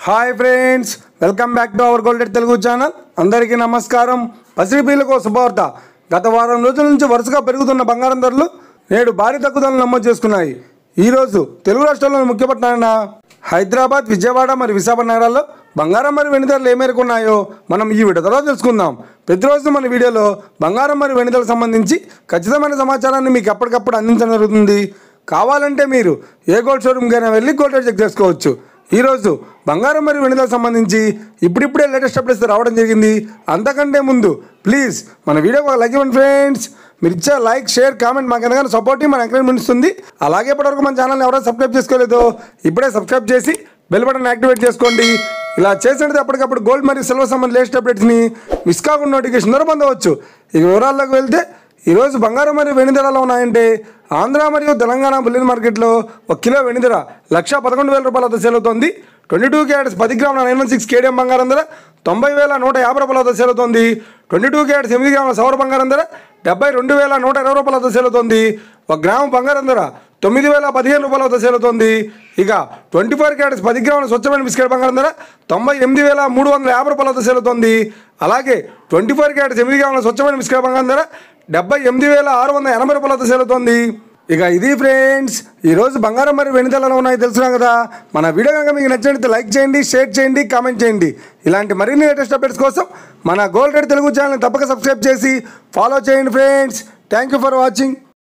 Hi friends, welcome back to our golden Telugu channel. అందరికీ నమస్కారం. పసిడిపిల్లకు శుభవార్త. గత వారం రోజుల నుంచి వరుసగా పెరుగుతున్న బంగారం ధరలు నేడు భారీ తగ్గుదలను నమోదు చేసుకున్నాయి. ఈరోజు తెలుగు రాష్ట్రాల్లోని ముఖ్య పట్టణాలైన హైదరాబాద్, విజయవాడ మరియు విశాఖపట్నం నగరాల్లో బంగారం మరియు వెండి ధరలు ఏ మేరకు ఉన్నాయో మనం ఈ వీడియోలో తెలుసుకుందాం. ప్రతిరోజు మన వీడియోలో బంగారం మరియు వెండి ధరలకు సంబంధించి ఖచ్చితమైన సమాచారాన్ని మీకు ఎప్పటికప్పుడు అందించడం జరుగుతుంది. కావాలంటే మీరు ఏ గోల్డ్ షోరూమ్కైనా వెళ్ళి గోల్డ్ రేట్ చెక్ చేసుకోవచ్చు. ఈరోజు బంగారం మరియు వెండి ధరలకు సంబంధించి ఇప్పుడిప్పుడే లేటెస్ట్ అప్డేట్స్ రావడం జరిగింది. అంతకంటే ముందు ప్లీజ్ మన వీడియోకి ఒక లైక్ ఇవ్వండి ఫ్రెండ్స్. మీరు ఇచ్చే లైక్, షేర్, కామెంట్ మాకు ఎంతగానో సపోర్ట్, మన ఎంకరేజ్మెంట్ ఇస్తుంది. అలాగే ఇప్పటివరకు మన ఛానల్ని ఎవరైనా సబ్స్క్రైబ్ చేసుకోలేదో ఇప్పుడే సబ్స్క్రైబ్ చేసి బెల్ బటన్ యాక్టివేట్ చేసుకోండి. ఇలా చేసినట్టు అప్పటికప్పుడు గోల్డ్ మరియు సిల్వర్ సంబంధించిన లేటెస్ట్ అప్డేట్స్ని మిస్ కాకుండా నోటిఫికేషన్ ద్వారా పొందవచ్చు. ఇక వివరాల్లోకి వెళ్తే ఈరోజు బంగారం మరియు వెండి ధరలు ఉన్నాయంటే ఆంధ్ర మరియు తెలంగాణ బుల్లియన్ మార్కెట్లో 1 కిలో వెండి ధర 1,11,000 రూపాయల వద్ద సేల్ అవుతుంది. 22 క్యారెట్స్ 10 గ్రాముల 916 కేడిఎం బంగారం ధర 90,150 రూపాయల వద్ద సేల్ అవుతుంది. 22 క్యారెట్స్ 8 గ్రాముల సౌర బంగారం ధర 72,120 రూపాయల వద్ద సేల్ అవుతుంది. 1 గ్రాము బంగారం ధర 9,015 రూపాయల వద్ద సేల్ అవుతుంది. ఇక 24 క్యారెట్స్ 10 గ్రాముల స్వచ్ఛమైన బిస్కెట్ బంగారం ధర 98,350 రూపాయల వద్ద సేల్ అవుతుంది. అలాగే 24 క్యారెట్స్ 8 గ్రాముల స్వచ్ఛమైన బిస్కెట్ బంగారం ధర 78,680 రూపాయల వద్ద సేల్ అవుతుంది. ఇక ఇది ఫ్రెండ్స్, ఈరోజు బంగారం మరియు వెండి ధరలు ఉన్నాయి తెలుసుకున్నాం కదా. మన వీడియో కనుక మీకు నచ్చినట్లయితే లైక్ చేయండి, షేర్ చేయండి, కామెంట్ చేయండి. ఇలాంటి మరిన్ని లేటెస్ట్ అప్డేట్స్ కోసం మన గోల్డ్ రేట్ తెలుగు ఛానల్ని తప్పక సబ్స్క్రైబ్ చేసి ఫాలో చేయండి friends. Thank you for watching.